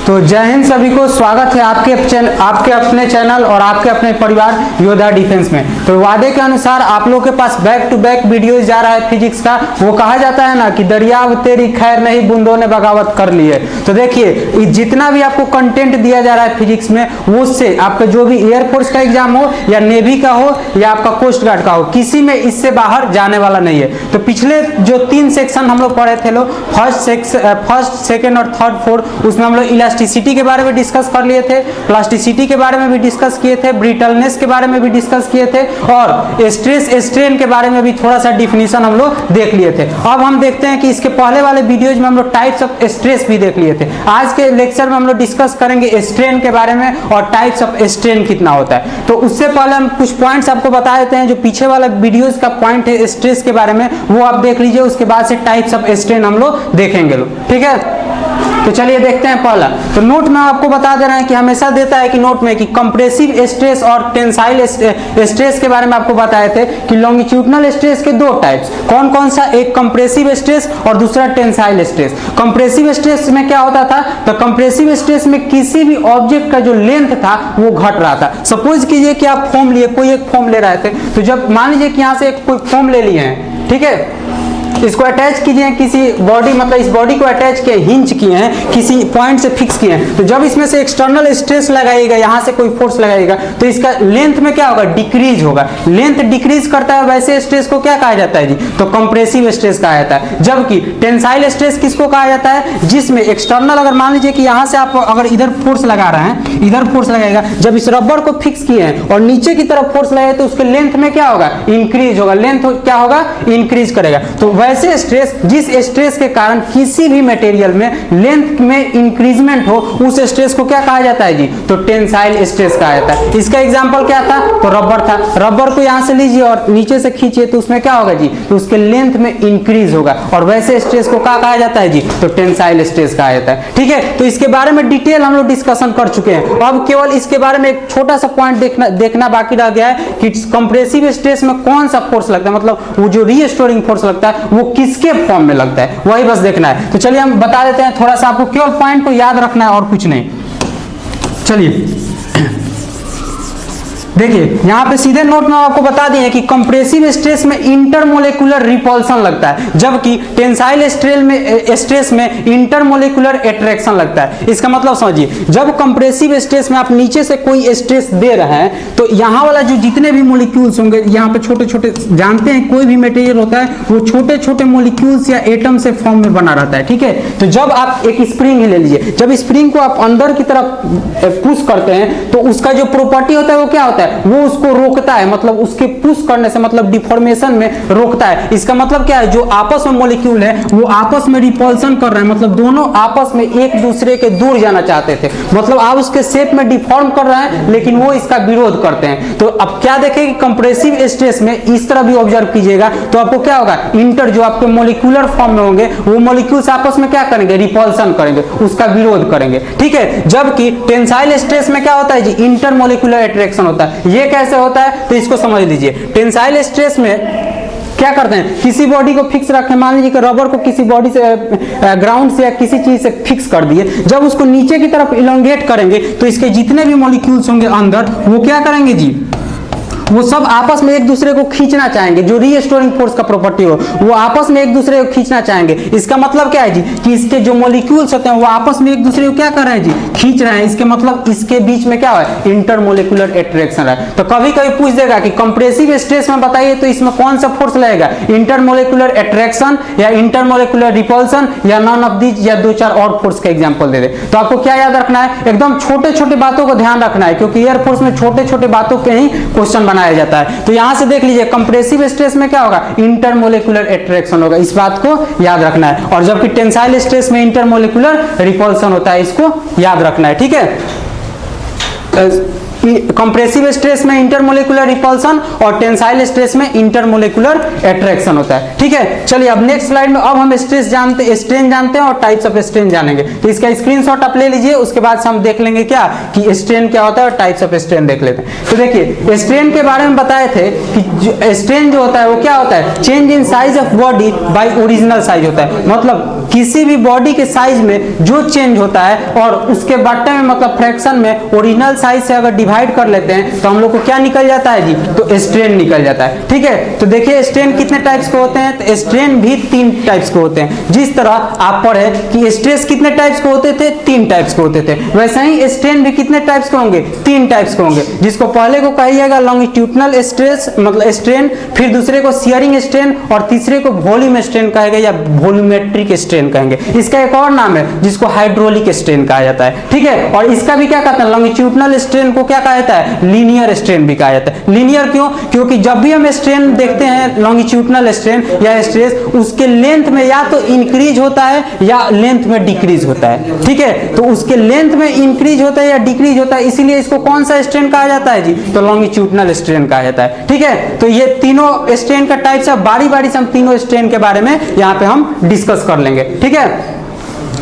तो जय हिंद सभी को, स्वागत है आपके अपने चैनल और आपके अपने परिवार योद्धा डिफेंस में। तो वादे के अनुसार आप लोग के पास बैक टू बैक वीडियोस जा रहा है फिजिक्स का। वो कहा जाता है ना कि दरियाव तेरी खैर नहीं, बूंदों ने बगावत कर ली है। तो देखिए जितना भी आपको कंटेंट दिया जा रहा है फिजिक्स में, वो उससे आपका जो भी एयरफोर्स का एग्जाम हो या नेवी का हो या आपका कोस्ट गार्ड का हो, किसी में इससे बाहर जाने वाला नहीं है। तो पिछले जो 3 सेक्शन हम लोग पढ़े थे फर्स्ट सेकेंड और थर्ड फोर्थ, उसमें हम लोग इलास्टिसिटी के बारे में डिस्कस कर लिए थे, प्लास्टिसिटी के बारे में भी डिस्कस किए थे, ब्रिटलनेस के बारे में भी डिस्कस किए थे और स्ट्रेस स्ट्रेन के बारे में भी थोड़ा सा डिफिनीशन हम लोग देख लिए थे। अब हम देखते हैं कि इसके पहले वाले वीडियोज में हम लोग टाइप्स ऑफ स्ट्रेस भी देख लिए थे। आज के लेक्चर में हम लोग डिस्कस करेंगे स्ट्रेन के बारे में और टाइप्स ऑफ स्ट्रेन कितना होता है। तो उससे पहले हम कुछ पॉइंट्स आपको बता देते हैं। जो पीछे वाला वीडियोज का पॉइंट है स्ट्रेस के बारे में, वो आप देख लीजिए। उसके बाद से टाइप्स ऑफ स्ट्रेन हम लोग देखेंगे लोग, ठीक है। तो चलिए देखते हैं पहला। तो नोट में आपको बता दे रहे हैं कि हमेशा देता है कि नोट में कि कंप्रेसिव स्ट्रेस और टेंसाइल स्ट्रेस के बारे में आपको बताए थे कि लॉन्गिट्यूडनल स्ट्रेस के 2 टाइप्स कौन कौन सा, एक कंप्रेसिव स्ट्रेस और दूसरा टेंसाइल स्ट्रेस। कंप्रेसिव स्ट्रेस में क्या होता था, तो कंप्रेसिव स्ट्रेस में किसी भी ऑब्जेक्ट का जो लेंथ था वो घट रहा था। सपोज कीजिए कि आप फोम लिए, कोई एक फोम ले रहे थे, तो जब मान लीजिए कि यहाँ से कोई फोम ले लिए हैं, ठीक है, इसको अटैच कीजिए किसी बॉडी, मतलब इस बॉडी को अटैच किए, हिंच किए हैं, किसी पॉइंट से फिक्स किए हैं। तो जब इसमें से एक्सटर्नल स्ट्रेस लगाइएगा, यहाँ से कोई फोर्स लगाइएगा, तो इसका लेंथ में क्या होगा, डिक्रीज होगा। लेंथ डिक्रीज करता है, वैसे स्ट्रेस को क्या कहा जाता है जी, तो कंप्रेसिव स्ट्रेस कहा जाता है। जबकि टेंसाइल स्ट्रेस किसको कहा जाता है, जिसमें एक्सटर्नल, अगर मान लीजिए कि यहाँ से आप अगर इधर फोर्स लगा रहे हैं, इधर फोर्स लगाएगा, जब इस रबर को फिक्स किए हैं और नीचे की तरफ फोर्स लगाए तो उसके लेंथ में क्या होगा, इंक्रीज होगा। लेंथ क्या होगा, इंक्रीज करेगा। तो वैसे स्ट्रेस, जिस स्ट्रेस के कारण किसी भी मटेरियल में लेंथ में इंक्रीजमेंट हो, उस स्ट्रेस को क्या कहा जाता है जी, तो टेंसाइल स्ट्रेस कहा जाता है। इसका एग्जांपल क्या था, तो रबर था। रबर को यहां से लीजिए और नीचे से खींचिए तो उसमें क्या होगा जी, तो उसके लेंथ में इंक्रीज होगा और वैसे स्ट्रेस को क्या कहा जाता है जी, तो टेंसाइल स्ट्रेस कहा जाता है, ठीक है। तो इसके बारे में डिटेल हम लोग डिस्कशन कर चुके हैं। अब केवल इसके बारे में एक छोटा सा पॉइंट देखना बाकी रह गया है कि कंप्रेसिव स्ट्रेस में कौन सा फोर्स लगता है, मतलब वो जो रीस्टोरिंग फोर्स लगता है वो किसके फॉर्म में लगता है, वही बस देखना है। तो चलिए हम बता देते हैं, थोड़ा सा आपको केवल पॉइंट को याद रखना है और कुछ नहीं। चलिए देखिए यहाँ पे सीधे नोट में आपको बता दिए कि कंप्रेसिव स्ट्रेस में इंटरमोलेकुलर रिपल्सन लगता है, जबकि टेंसाइल स्ट्रेस में इंटरमोलेकुलर अट्रैक्शन लगता है। इसका मतलब समझिए, जब कंप्रेसिव स्ट्रेस में आप नीचे से कोई स्ट्रेस दे रहे हैं तो यहाँ वाला जो जितने भी मोलिक्यूल्स होंगे, यहाँ पे छोटे छोटे, जानते हैं कोई भी मटेरियल होता है वो छोटे छोटे मोलिक्यूल्स या एटम से फॉर्म में बना रहता है, ठीक है। तो जब आप एक स्प्रिंग ही ले लीजिए, जब स्प्रिंग को आप अंदर की तरफ पुश करते हैं तो उसका जो प्रॉपर्टी होता है वो क्या होता है, वो उसको रोकता है, मतलब उसके पुश करने से, मतलब डिफॉर्मेशन में रोकता है। इसका मतलब क्या है, जो आपस में मॉलिक्यूल है वो आपस में रिपल्सन कर रहे हैं, मतलब दोनों आपस में एक दूसरे के दूर जाना चाहते थे, मतलब आप उसके शेप में डिफॉर्म कर रहे हैं लेकिन वो इसका विरोध करते हैं। तो अब क्या देखें कि कंप्रेसिव स्ट्रेस में इस तरह भी ऑब्जर्व कीजिएगा तो आपको क्या होगा, इंटर जो आपके मॉलिक्यूलर फॉर्म में होंगे वो मॉलिक्यूल्स आपस में क्या करेंगे, रिपल्सन करेंगे, उसका विरोध करेंगे, ठीक है। जबकि टेंसाइल स्ट्रेस में क्या होता है जी, इंटरमोलिकुलर अट्रैक्शन होता है। ये कैसे होता है, तो इसको समझ लीजिए। टेंसाइल स्ट्रेस में क्या करते हैं, किसी बॉडी को फिक्स रखें, मान लीजिए कि रबर को किसी बॉडी से, ग्राउंड से या किसी चीज से फिक्स कर दिए, जब उसको नीचे की तरफ इलोंगेट करेंगे तो इसके जितने भी मॉलिक्यूल्स होंगे अंदर, वो क्या करेंगे जी, वो सब आपस में एक दूसरे को खींचना चाहेंगे। जो रीस्टोरिंग फोर्स का प्रॉपर्टी हो वो आपस में एक दूसरे को खींचना चाहेंगे। इसका मतलब क्या है जी, कि इसके जो मॉलिक्यूल्स होते हैं वो आपस में एक दूसरे को क्या कर रहे हैं जी, खींच रहे हैं। इसके मतलब इसके बीच में क्या है, इंटरमोलिकुलर अट्रैक्शन है। तो कभी कभी पूछ देगा कि कंप्रेसिव स्ट्रेस में बताइए तो इसमें कौन सा फोर्स लगेगा, इंटरमोलिकुलर अट्रैक्शन या इंटरमोलिकुलर रिपल्सन या नॉन ऑफ दीज, या 2-4 और फोर्स का एग्जांपल दे दे। तो आपको क्या याद रखना है, एकदम छोटे छोटे बातों को ध्यान रखना है, क्योंकि एयरफोर्स में छोटे छोटे बातों के ही क्वेश्चन बनाया जाता है। तो यहां से देख लीजिए, कंप्रेसिव स्ट्रेस में क्या होगा, इंटरमोलेकुलर अट्रैक्शन होगा, इस बात को याद रखना है। और जबकि टेंसाइल स्ट्रेस में इंटरमोलेकुलर रिपल्सन होता है, इसको याद रखना है, ठीक है। कंप्रेसिव स्ट्रेस में इंटरमोलिकुलर रिपल्सन और टेंसाइल स्ट्रेस में इंटरमोलिकुलर अट्रैक्शन होता है। ठीक है, चलिए अब नेक्स्ट स्लाइड में अब हम स्ट्रेन जानते हैं और टाइप्स ऑफ स्ट्रेन जानेंगे। तो इसका स्क्रीनशॉट आप ले लीजिए, उसके बाद हम देख लेंगे क्या कि स्ट्रेन क्या होता है और टाइप्स ऑफ स्ट्रेन देख लेते हैं। तो देखिए स्ट्रेन के बारे में बताए थे कि स्ट्रेन जो होता है वो क्या होता है, change in size of body by original size होता है। मतलब किसी भी बॉडी के साइज में जो चेंज होता है और उसके बट्टे में मतलब फ्रैक्शन में ओरिजिनल साइज से अगर डिवाइड कर लेते हैं तो हम लोग को क्या निकल जाता है जी, तो स्ट्रेन निकल जाता है। ठीक है, तो देखिए स्ट्रेन कितने टाइप्स के होते हैं, तो स्ट्रेन भी 3 टाइप्स के होते हैं। जिस तरह आप पढ़े कि स्ट्रेस कितने टाइप्स के होते थे, 3 टाइप्स के होते थे, वैसे ही स्ट्रेन भी कितने टाइप्स के होंगे, 3 टाइप्स के होंगे। जिसको पहले को कहिएगा लॉन्गिट्यूडनल स्ट्रेस मतलब स्ट्रेन, फिर दूसरे को शियरिंग स्ट्रेन और तीसरे को वॉल्यूम स्ट्रेन कहेंगे या वॉल्यूमेट्रिक स्ट्रेन कहेंगे। इसका एक और नाम है जिसको हाइड्रोलिक स्ट्रेन कहा जाता है। ठीक है, और इसका भी क्या कहते हैं, लॉन्गिट्यूडनल स्ट्रेन को क्या कहा जाता है, लीनियर स्ट्रेन भी कहा जाता है। लीनियर क्यों, क्योंकि जब भी हम स्ट्रेन देखते हैं लॉन्गिट्यूडनल स्ट्रेन या स्ट्रेस, उसके लेंथ में या तो इंक्रीज होता है या लेंथ में डिक्रीज होता है। ठीक है, तो उसके लेंथ में इंक्रीज होता है या डिक्रीज होता है, इसीलिए इसको कौन सा स्ट्रेन कहा जाता है जी, तो लॉन्गिट्यूडनल स्ट्रेन कहा जाता है। ठीक है, तो ये तीनों स्ट्रेन का टाइप्स है, बारी बारी से हम तीनों स्ट्रेन के बारे में यहाँ पे हम डिस्कस कर लेंगे। ठीक है,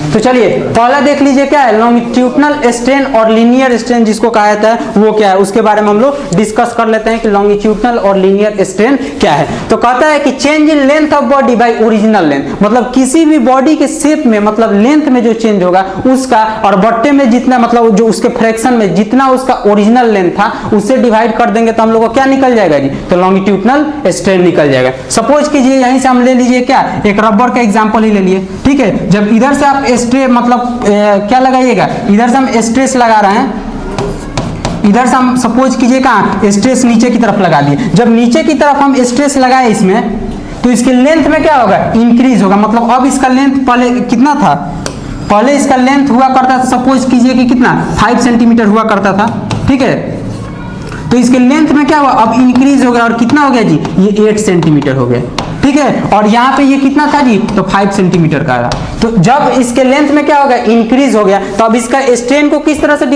तो चलिए पहला देख लीजिए क्या है, लॉन्गिट्यूडनल स्ट्रेन और लीनियर स्ट्रेन जिसको कहा जाता है वो क्या है, उसके बारे में हम लोग डिस्कस कर लेते हैं कि लॉन्गिट्यूडनल और लीनियर स्ट्रेन क्या है। तो कहता है कि change in length of body by original length, मतलब किसी भी बॉडी के शेप में मतलब लेंथ में जो चेंज होगा उसका और बट्टे में जितना मतलब जो उसके फ्रैक्शन में जितना उसका ओरिजिनल लेंथ था उससे डिवाइड कर देंगे तो हम लोग को क्या निकल जाएगा जी, तो लॉन्गिट्यूडनल स्ट्रेन निकल जाएगा। सपोज कीजिए यहीं से हम ले लीजिए क्या, एक रबर का एग्जाम्पल ही ले लिए। ठीक है, जब इधर से आप स्ट्रेस मतलब क्या लगाइएगा, इधर से हम स्ट्रेस लगा रहे हैं, इधर से हम सपोज कीजिए कहाँ स्ट्रेस नीचे की तरफ लगा दिए। जब नीचे की तरफ हम स्ट्रेस लगाए इसमें तो इसके लेंथ में क्या होगा, इंक्रीज होगा। मतलब अब इसका लेंथ पहले कितना था, पहले इसका लेंथ हुआ करता था सपोज कीजिए कि कितना 5 सेंटीमीटर हुआ करता था। ठीक है, तो इसके लेंथ में क्या हुआ, अब इंक्रीज हो गया और कितना हो गया जी, ये 8 सेंटीमीटर हो गया। ठीक है, और यहाँ पे ये कितना था जी, तो 5 सेंटीमीटर का था। तो जब इसके लेंथ में क्या होगा, इंक्रीज हो गया, तो अब इसका स्ट्रेन को किस तरह से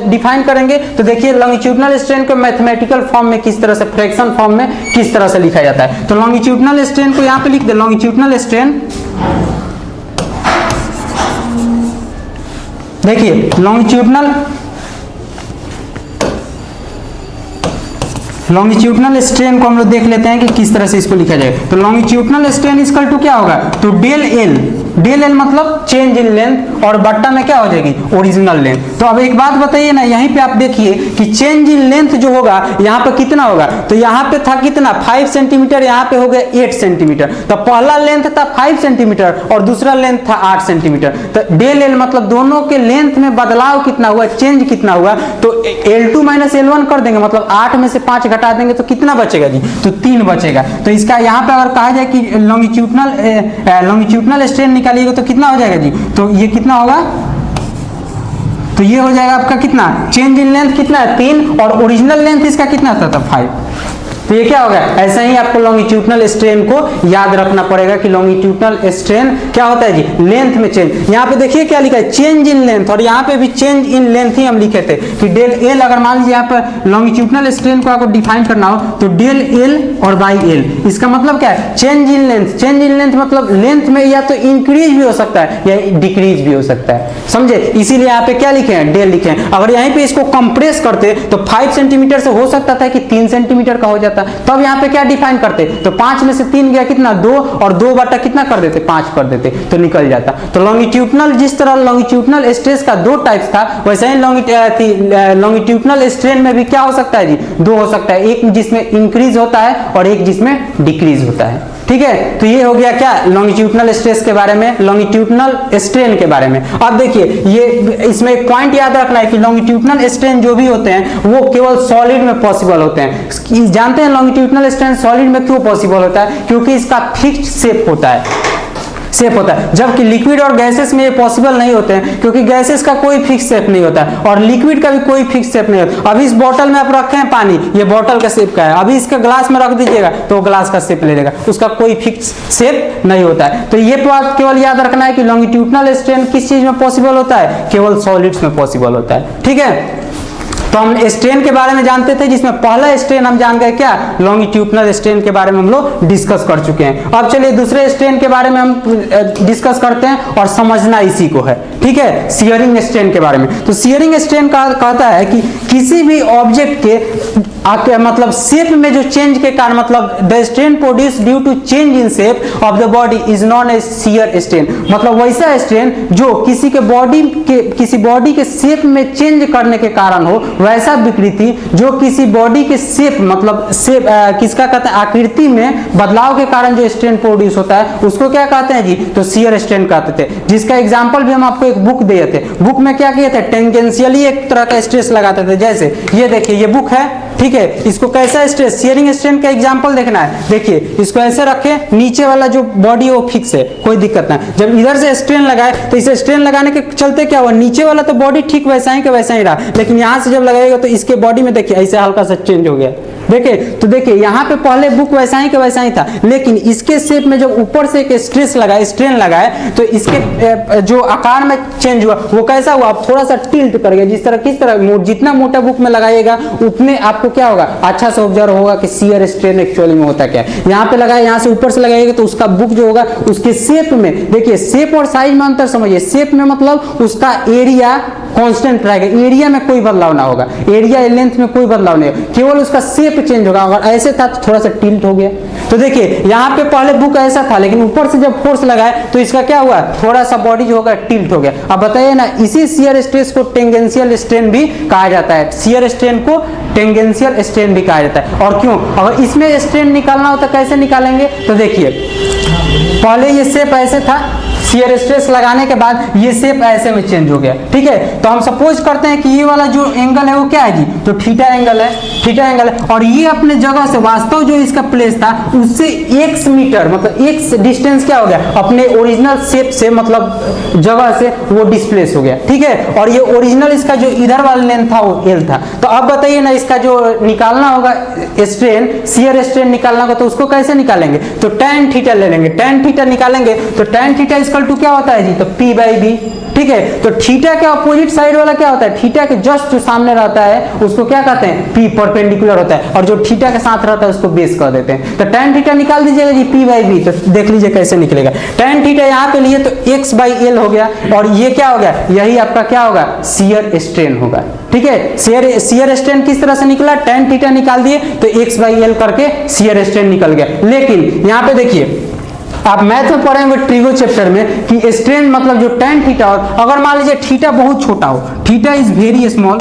डिफाइन करेंगे, तो देखिए लॉन्गिट्यूडनल स्ट्रेन को मैथमेटिकल फॉर्म में किस तरह से, फ्रैक्शन फॉर्म में किस तरह से लिखा जाता है। तो लॉन्गिट्यूडनल स्ट्रेन को यहाँ पे लिख दे, लॉन्गिट्यूडनल स्ट्रेन, देखिए लॉन्गिट्यूडनल स्ट्रेन को हम लोग देख लेते हैं कि किस तरह से इसको लिखा जाए। तो लॉन्गिट्यूडनल स्ट्रेन इक्वल टू क्या होगा, तो डेल एल मतलब चेंज इन लेंथ और बट्टा में क्या हो जाएगी, ओरिजिनल लेंथ। तो अब एक बात बताइए ना, यहीं पे आप देखिए कि चेंज इन लेंथ जो होगा यहाँ पे कितना होगा, तो यहाँ पे था कितना 5 सेंटीमीटर, यहाँ पे हो गया 8 सेंटीमीटर। तो पहला लेंथ था 5 सेंटीमीटर और दूसरा लेंथ था 8 सेंटीमीटर। तो डेल एल मतलब दोनों के लेंथ में बदलाव कितना हुआ, चेंज कितना हुआ, तो L2 माइनस L1 कर देंगे, मतलब 8 में से 5 घटा देंगे तो कितना बचेगा जी, तो 3 बचेगा। तो इसका यहाँ पे अगर कहा जाए कि लॉन्गिट्यूडनल स्ट्रेन निकालिएगा तो कितना हो जाएगा जी, तो ये कितना होगा, तो ये हो जाएगा आपका कितना, चेंज इन लेंथ कितना है 3 और ओरिजिनल लेंथ इसका कितना था, 5। तो ये क्या होगा, ऐसा ही आपको लॉन्गिट्यूडनल स्ट्रेन को याद रखना पड़ेगा कि लॉन्गिट्यूडनल स्ट्रेन क्या होता है जी, लेंथ में चेंज। यहाँ पे देखिए क्या लिखा है, चेंज इन लेंथ, और यहाँ पे भी चेंज इन लेंथ ही हम लिखे थे कि डेल एल, अगर मान लीजिए यहाँ पर लॉन्गिट्यूडनल स्ट्रेन को आपको डिफाइन करना हो तो डेल एल और बाई एल, इसका मतलब क्या है, change in length. Change in length मतलब लेंथ में या तो इंक्रीज भी हो सकता है या डिक्रीज भी हो सकता है, समझे, इसीलिए यहाँ पे क्या लिखे हैं, डेल लिखे हैं। अगर यहीं पे इसको कंप्रेस करते तो 5 सेंटीमीटर से हो सकता था कि 3 सेंटीमीटर का हो जाता, तब यहाँ पे क्या डिफाइन करते, तो 5 में से 3 गया कितना 2 और 2 बटा कितना कर देते 5 कर देते तो निकल जाता। तो लॉन्गिट्यूडनल, जिस तरह लॉन्गिट्यूडनल स्ट्रेस का 2 टाइप्स था, वैसे ही लॉन्गिट्यूडनल स्ट्रेन में भी क्या हो सकता है जी, 2 हो सकता है, एक जिसमें इंक्रीज होता है और एक जिसमें डिक्रीज होता है। ठीक है, तो ये हो गया क्या लॉन्गिट्यूडनल स्ट्रेस के बारे में, लॉन्गिट्यूडनल स्ट्रेन के बारे में। अब देखिए ये इसमें एक पॉइंट याद रखना है कि लॉन्गिट्यूडनल स्ट्रेन जो भी होते हैं वो केवल सॉलिड में पॉसिबल होते हैं। जानते हैं लॉन्गिट्यूडनल स्ट्रेन सॉलिड में क्यों पॉसिबल होता है, क्योंकि इसका फिक्स्ड शेप होता है, जबकि लिक्विड और गैसेस में ये पॉसिबल नहीं होते हैं, क्योंकि गैसेस का कोई फिक्स शेप नहीं होता है और लिक्विड का भी कोई फिक्स शेप नहीं होता। अभी इस बोतल में आप रखे हैं पानी, ये बोतल का शेप का है, अभी इसका ग्लास में रख दीजिएगा तो ग्लास का शेप ले लेगा, उसका कोई फिक्स शेप नहीं होता है। तो ये बात केवल याद रखना है कि लॉन्गिट्यूडनल स्ट्रेन किस चीज में पॉसिबल होता है, केवल सॉलिड्स में पॉसिबल होता है। ठीक है, तो हम स्ट्रेन के बारे में जानते थे, जिसमें पहला स्ट्रेन हम जान गए क्या, लॉन्गिट्यूडनल स्ट्रेन के बारे में हम लोग डिस्कस कर चुके हैं। अब चलिए दूसरे स्ट्रेन के बारे में हम डिस्कस करते हैं और समझना इसी को है, ठीक है, शियरिंग स्ट्रेन के बारे में। तो शियरिंग स्ट्रेन कहता है कि किसी भी ऑब्जेक्ट के मतलब शेप में जो चेंज के कारण, मतलब the strain produce due to change in shape of the body is known as shear strain. मतलब वैसा स्ट्रेन जो किसी बॉडी के शेप में चेंज करने के कारण हो, वैसा विकृति जो किसी बॉडी के शेप मतलब शेप किसका कहते हैं, आकृति में बदलाव के कारण जो स्ट्रेन प्रोड्यूस होता है उसको क्या कहते हैं जी, तो शियर स्ट्रेन कहते थे। जिसका एग्जांपल भी हम आपको एक बुक दिए थे, बुक में क्या किए थे, टेंजेंशियली एक तरह का स्ट्रेस लगाते थे। जैसे ये देखिए, ये बुक है, ठीक है, इसको कैसा स्ट्रेस, शियरिंग स्ट्रेन का एग्जांपल देखना है। देखिए इसको ऐसे रखे, नीचे वाला जो बॉडी वो फिक्स है, कोई दिक्कत नहीं। जब इधर से स्ट्रेन लगाए तो इसे स्ट्रेन लगाने के चलते क्या हुआ, नीचे वाला तो बॉडी ठीक वैसा ही का वैसा ही रहा, लेकिन यहाँ से जब लगाएगा तो इसके बॉडी में देखिए ऐसे हल्का सा चेंज हो गया। देखिए तो देखिए यहाँ पे पहले बुक वैसा ही का वैसा ही था, लेकिन इसके शेप में जब ऊपर से एक स्ट्रेस लगाए, स्ट्रेन लगाए, तो इसके जो आकार में चेंज हुआ वो कैसा हुआ, आप थोड़ा सा टिल्ट कर गया। जिस तरह किस तरह, जितना मोटा बुक में लगाइएगा उतने आपको क्या होगा, अच्छा से ऑब्जर्व होगा कि शियर स्ट्रेन एक्चुअली में होता क्या है। यहाँ पे लगाए, यहाँ से ऊपर से लगाइएगा तो उसका बुक जो होगा उसके शेप में, देखिए शेप और साइज में अंतर समझिए। शेप में मतलब उसका एरिया कांस्टेंट रहेगा, एरिया में कोई बदलाव ना होगा, एरिया लेंथ में कोई बदलाव नहीं होगा, केवल उसका शेप चेंज होगा। अगर ऐसे था तो थोड़ा सा टिल्ट हो गया। तो देखिए यहाँ पे पहले बुक ऐसा था, लेकिन ऊपर से जब फोर्स लगाए तो इसका क्या हुआ, थोड़ा सा बॉडी जो होगा टिल्ट हो गया। अब बताइए ना, इसी शियर स्ट्रेस को टेंजेंशियल स्ट्रेन भी कहा जाता है। शियर स्ट्रेन को टेंजेंशियल स्ट्रेन भी कहा जाता है। और क्यों, अगर इसमें स्ट्रेन निकालना होता कैसे निकालेंगे, तो देखिए पहले ये शेप ऐसे था, शियर स्ट्रेस लगाने के बाद ये शेप ऐसे में चेंज हो गया, ठीक है। तो हम सपोज करते हैं कि ये वाला जो एंगल है वो क्या है जी, तो थीटा एंगल है, थीटा एंगल है। और ये अपने जगह से वास्तव जो इसका प्लेस था उससे x मीटर मतलब x डिस्टेंस क्या हो गया, अपने ओरिजिनल शेप से मतलब जगह से वो डिस्प्लेस हो गया, ठीक है। और ये ओरिजिनल इसका जो इधर वाला लेंथ था वो l था। तो अब बताइए ना, इसका जो निकालना होगा स्ट्रेन, शियर स्ट्रेन निकालना होगा, तो उसको कैसे निकालेंगे, तो tan थीटा ले लेंगे। tan थीटा निकालेंगे तो tan थीटा टू क्या होता है जी, तो P बाई बी, ठीक है। तो थीटा के अपोजिट साइड वाला क्या होता है, थीटा के जस्ट जो सामने रहता है उसको क्या कहते हैं, P परपेंडिकुलर होता है, और जो थीटा के साथ रहता है उसको बेस कर देते हैं। तो tan थीटा निकाल दीजिएगा जी P बाई बी, तो देख लीजिए कैसे निकलेगा। tan थीटा यहाँ पे लिए तो x बाई एल हो गया, और ये क्या हो गया, यही आपका क्या होगा, शियर स्ट्रेन होगा, ठीक है। शियर स्ट्रेन किस तरह से निकला, tan थीटा निकाल दिए तो x बाई एल करके शियर स्ट्रेन निकल गया। लेकिन यहाँ पे देखिए, आप मैथ में पढ़े होंगे ट्रिगो चैप्टर में कि स्ट्रेन मतलब जो tan थीटा हो, अगर मान लीजिए थीटा बहुत छोटा हो, थीटा इज वेरी स्मॉल,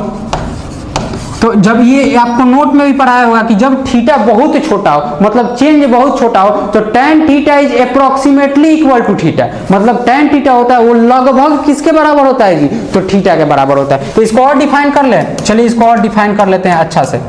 तो जब ये आपको नोट में भी पढ़ाया होगा कि जब थीटा बहुत छोटा हो मतलब चेंज बहुत छोटा हो, तो tan theta is approximately equal to theta. मतलब tan थीटा होता है वो लगभग किसके बराबर होता है जी, तो थीटा के बराबर होता है। तो इसको और डिफाइन कर ले, चलिए इसको और डिफाइन कर लेते हैं अच्छा से।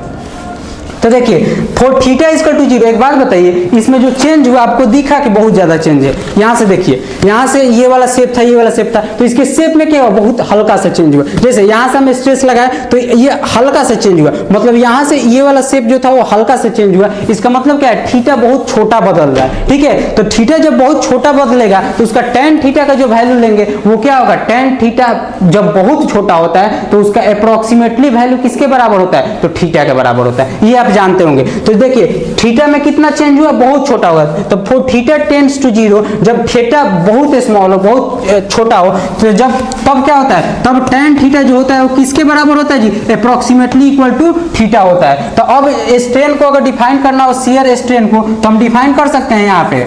तो देखिए for theta is equal to 0, एक बात बताइए, इसमें जो चेंज हुआ आपको दिखा कि बहुत ज्यादा चेंज है। यहाँ से देखिए, यहाँ से ये वाला शेप था, ये वाला शेप था, तो इसके शेप में क्या हुआ, बहुत हल्का सा चेंज हुआ। जैसे यहाँ से हम स्ट्रेस लगाए तो ये हल्का सा चेंज हुआ, मतलब यहाँ से ये वाला शेप जो था वो हल्का सा चेंज हुआ। इसका मतलब क्या है, थीटा बहुत छोटा बदल रहा है, ठीक है। तो थीटा जब बहुत छोटा बदलेगा तो उसका tan थीटा का जो वैल्यू लेंगे वो क्या होगा, tan थीटा जब बहुत छोटा होता है तो उसका अप्रोक्सीमेटली वैल्यू किसके बराबर होता है, तो थीटा के बराबर होता है, ये आप जानते होंगे। तो देखिए थीटा में कितना चेंज हुआ, बहुत छोटा हुआ। तो फॉर थीटा टेंड्स टू 0, जब थीटा बहुत स्मॉल हो, बहुत छोटा हो, तो जब तब क्या होता है, तब tan थीटा जो होता है वो किसके बराबर होता है जी, अप्रोक्सीमेटली इक्वल टू थीटा होता है। तो अब स्ट्रेन को अगर डिफाइन करना हो, शियर स्ट्रेन को, तो हम डिफाइन कर सकते हैं यहाँ पे।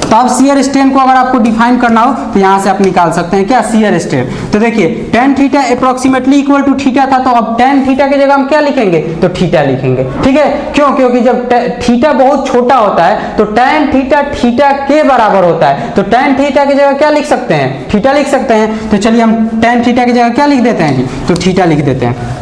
तो अब शियर स्ट्रेन को अगर आपको डिफाइन करना हो तो यहां से आप निकाल सकते हैं क्या, शियर स्ट्रेन। तो देखिए tan theta approximately equal to theta था, तो अब tan थीटा की जगह हम क्या लिखेंगे, तो थीटा लिखेंगे, ठीक है। क्यों, क्योंकि जब थीटा बहुत छोटा होता है तो tan थीटा थीटा के बराबर होता है, तो tan थीटा की जगह क्या लिख सकते हैं, थीटा लिख सकते हैं। तो चलिए हम tan थीटा की जगह क्या लिख देते हैं जी, तो थीटा लिख देते हैं।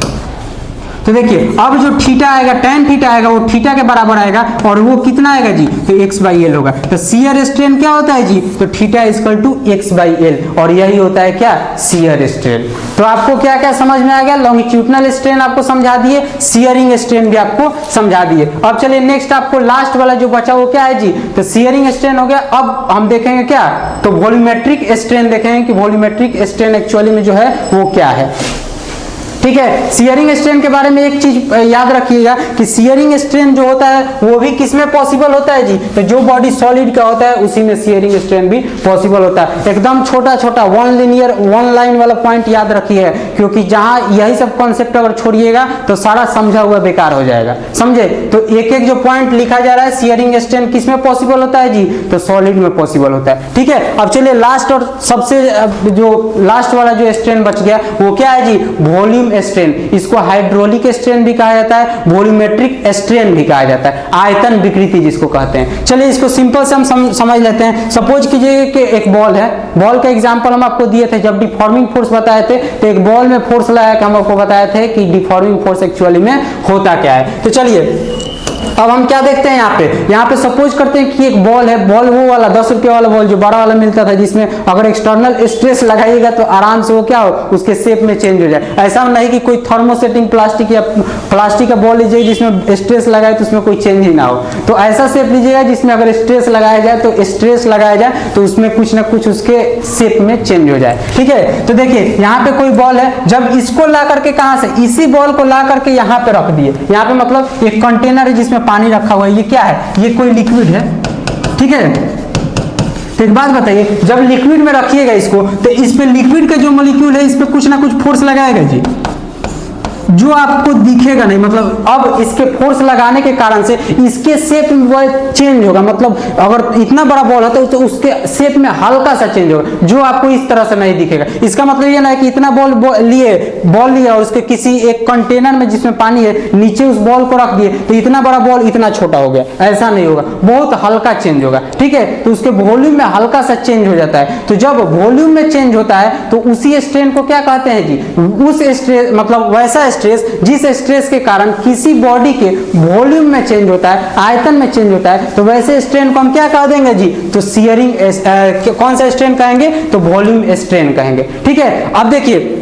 तो देखिए अब जो थीटा आएगा, tan थीटा आएगा वो थीटा के बराबर आएगा, और वो कितना आएगा जी, तो x बाई एल होगा। तो शियर स्ट्रेन क्या होता है जी, तो theta equal to x by L, और यही होता है क्या, शियर स्ट्रेन। तो आपको क्या क्या समझ में आ गया, लॉन्गिट्यूडनल स्ट्रेन आपको समझा दिए, शियरिंग स्ट्रेन भी आपको समझा दिए। अब चलिए नेक्स्ट आपको लास्ट वाला जो बचा वो क्या है जी, तो शियरिंग स्ट्रेन हो गया। अब हम देखेंगे क्या, तो वॉल्यूमेट्रिक स्ट्रेन देखेंगे कि वॉल्यूमेट्रिक स्ट्रेन एक्चुअली में जो है वो क्या है। ठीक है। शियरिंग स्ट्रेन के बारे में एक चीज याद रखिएगा कि शियरिंग स्ट्रेन जो होता है वो भी किसमें पॉसिबल होता है जी, तो जो बॉडी सॉलिड का होता है उसी में शियरिंग स्ट्रेन भी पॉसिबल होता है। एकदम छोटा छोटा वन लिनियर वन लाइन वाला पॉइंट याद रखिए, क्योंकि जहां यही सब कॉन्सेप्ट अगर छोड़िएगा तो सारा समझा हुआ बेकार हो जाएगा, समझे। तो एक एक जो पॉइंट लिखा जा रहा है, शियरिंग स्ट्रेन किसमें पॉसिबल होता है जी, तो सॉलिड में पॉसिबल होता है। ठीक है, अब चलिए लास्ट और सबसे जो लास्ट वाला जो स्ट्रेन बच गया वो क्या है जी, वॉल्यूम स्ट्रेन। इसको हाइड्रोलिक स्ट्रेन भी कहा जाता है, वॉल्यूमेट्रिक स्ट्रेन भी कहा जाता है, आयतन विकृति जिसको कहते हैं। चलिए इसको सिंपल से हम समझ लेते हैं। सपोज कीजिए कि एक बॉल है, बॉल का एग्जांपल हम आपको दिए थे जब डिफॉर्मिंग फोर्स बताए थे, तो एक बॉल में फोर्स लगा के हम आपको बताए थे कि डिफॉर्मिंग फोर्स एक्चुअली में होता क्या है। तो चलिए अब हम क्या देखते हैं यहाँ पे सपोज करते हैं कि एक बॉल है, बॉल वो वाला 10 रुपये वाला बॉल जो बड़ा वाला मिलता था, जिसमें अगर एक्सटर्नल स्ट्रेस लगाइएगा तो आराम से वो क्या हो, उसके शेप में चेंज हो जाए। ऐसा नहीं कि कोई थर्मोसेटिंग प्लास्टिक या प्लास्टिक का बॉल लीजिए जिसमें स्ट्रेस लगाए तो उसमें कोई चेंज ही ना हो। तो ऐसा शेप लीजिएगा जिसमें अगर स्ट्रेस लगाया जाए तो स्ट्रेस लगाया जाए तो उसमें कुछ ना कुछ उसके शेप में चेंज हो जाए। ठीक है, तो देखिए यहाँ पे कोई बॉल है, जब इसको ला करके कहाँ से, इसी बॉल को ला करके यहाँ पे रख दिए। यहाँ पे मतलब एक कंटेनर है जिसमें पानी रखा हुआ है, ये क्या है, ये कोई लिक्विड है। ठीक है, तो एक बात बताइए, जब लिक्विड में रखिएगा इसको तो इस पे लिक्विड का जो मॉलिक्यूल है इस पे कुछ ना कुछ फोर्स लगाएगा जी, जो आपको दिखेगा नहीं। मतलब अब इसके फोर्स लगाने के कारण से इसके शेप में चेंज होगा। मतलब अगर इतना बड़ा बॉल होता है तो उसके शेप में हल्का सा चेंज होगा, जो आपको इस तरह से नहीं दिखेगा। इसका मतलब ये ना है कि इतना बॉल लिए और उसके किसी एक कंटेनर में जिसमें पानी है नीचे उस बॉल को रख दिए तो इतना बड़ा बॉल इतना छोटा हो गया, ऐसा नहीं होगा, बहुत हल्का चेंज होगा। ठीक है, तो उसके वॉल्यूम में हल्का सा चेंज हो जाता है। तो जब वॉल्यूम में चेंज होता है तो उसी स्ट्रेन को क्या कहते हैं जी, उस स्ट्रेस मतलब वैसा स्ट्रेस जिस स्ट्रेस के कारण किसी बॉडी के वॉल्यूम में चेंज होता है, आयतन में चेंज होता है, तो वैसे स्ट्रेन को हम क्या कह देंगे जी, तो शियरिंग कौन सा स्ट्रेन कहेंगे, तो वॉल्यूम स्ट्रेन कहेंगे। ठीक है, अब देखिए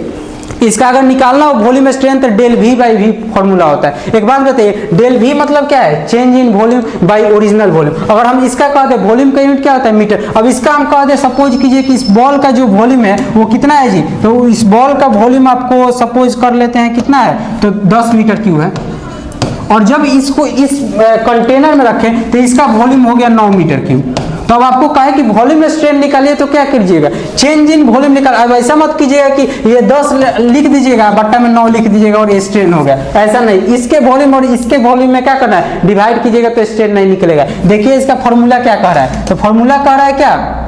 इसका अगर निकालना हो वॉल्यूम स्ट्रेन तो del V by V formula होता है। एक बात बताइए, डेल वी मतलब क्या है, change in volume by original volume. अगर हम इसका कहते हैं वॉल्यूम का यूनिट क्या होता है, मीटर। अब इसका हम कहते हैं, सपोज कीजिए कि इस बॉल का जो वॉल्यूम है वो कितना है जी, तो इस बॉल का वॉल्यूम आपको सपोज कर लेते हैं कितना है, तो 10 मीटर क्यूब है। और जब इसको इस कंटेनर में रखें तो इसका वॉल्यूम हो गया 9 मीटर क्यूब। तो अब आपको कहे कि वॉल्यूम स्ट्रेन निकालिए तो क्या कीजिएगा, चेंज इन वॉल्यूम निकाल। अब ऐसा मत कीजिएगा कि ये 10 लिख दीजिएगा, बट्टा में 9 लिख दीजिएगा और ये स्ट्रेन हो गया, ऐसा नहीं। इसके वॉल्यूम और इसके वॉल्यूम में क्या करना है, डिवाइड कीजिएगा तो स्ट्रेन नहीं निकलेगा। देखिए इसका फॉर्मूला क्या कह रहा है, तो फॉर्मूला कह रहा है क्या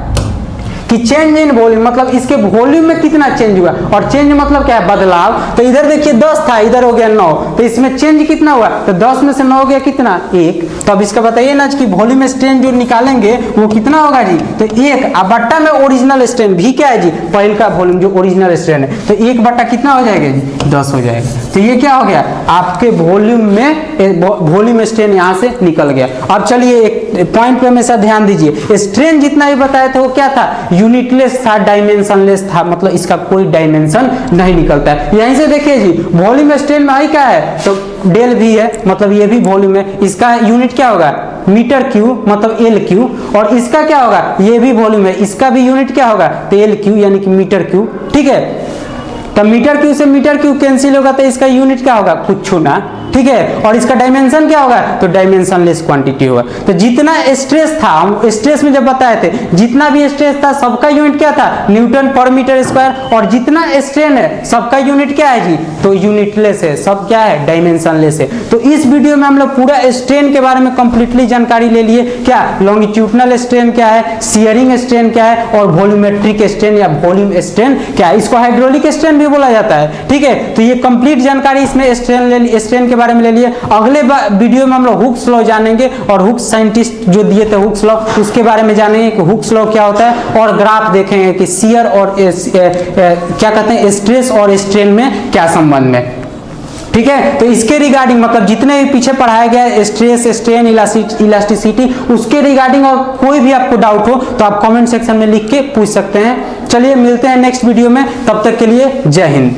कि चेंज इन वॉल्यूम मतलब इसके वॉल्यूम में कितना चेंज हुआ, और चेंज मतलब क्या है, बदलाव। तो इधर देखिए 10 था, इधर हो गया 9, तो इसमें चेंज कितना हुआ, तो 10 में से 9 हो गया कितना, 1। तो अब इसका बताइए ना कि वॉल्यूम स्ट्रेन जो निकालेंगे वो कितना होगा जी, तो 1। अब बट्टा में ओरिजिनल स्ट्रेन भी क्या है जी, पहले का वॉल्यूम जो ओरिजिनल स्ट्रेन है, तो 1 बट्टा कितना हो जाएगा जी, 10 हो जाएगा। तो ये क्या हो गया, आपके वॉल्यूम में वॉल्यूम स्ट्रेन यहाँ से निकल गया। अब चलिए एक पॉइंट पे हमेशा ध्यान दीजिए, स्ट्रेन जितना भी बताया था वो क्या था, यूनिटलेस था, डायमेंशनलेस था, मतलब इसका कोई डायमेंशन नहीं निकलता है। यहीं से देखिए जी, वॉल्यूम स्ट्रेन में आई क्या है, तो डेल भी है, मतलब ये भी वॉल्यूम है, इसका यूनिट क्या होगा, मीटर क्यूब मतलब एल क्यूब। और इसका क्या होगा, ये भी वॉल्यूम है, इसका भी यूनिट क्या होगा, तो एल क्यूब यानी कि मीटर क्यूब। ठीक है, तो मीटर क्यूब से मीटर क्यूब कैंसिल होगा तो इसका यूनिट क्या होगा, कुछ ना। ठीक है, और इसका डायमेंशन क्या होगा, तो डायमेंशनलेस क्वांटिटी होगा। तो जितना स्ट्रेस था, हम स्ट्रेस में जब बताए थे, जितना भी स्ट्रेस था सबका यूनिट क्या था, न्यूटन पर मीटर स्क्वायर। और जितना स्ट्रेन है सबका यूनिट क्या है जी, तो यूनिटलेस है, सब क्या है, डायमेंशनलेस है। तो इस वीडियो में हम लोग पूरा स्ट्रेन के बारे में कंप्लीटली जानकारी ले लिए, क्या लॉन्गिट्यूडनल स्ट्रेन क्या है, शियरिंग स्ट्रेन क्या है, और वॉल्यूमेट्रिक स्ट्रेन या वॉल्यूम स्ट्रेन क्या है, इसको हाइड्रोलिक स्ट्रेन भी बोला जाता है। ठीक है, तो ये कंप्लीट जानकारी इसमें स्ट्रेन के बारे में ले लिए। अगले वीडियो में हम लोग हुक्स लॉ जानेंगे, और हुक्स साइंटिस्ट जो दिए थे हुक्स लॉ, उसके बारे में जानेंगे कि हुक्स लॉ क्या होता है, और ग्राफ देखेंगे कि शियर और क्या कहते हैं, स्ट्रेस और स्ट्रेन में क्या संबंध है। ठीक है, तो इसके रिगार्डिंग मतलब जितने भी पीछे पढ़ाया गया स्ट्रेस, स्ट्रेन, इलास्टिसिटी, उसके रिगार्डिंग और कोई भी आपको डाउट हो तो आप कमेंट सेक्शन में लिख के पूछ सकते हैं। चलिए मिलते हैं नेक्स्ट वीडियो में, तब तक के लिए जय हिंद।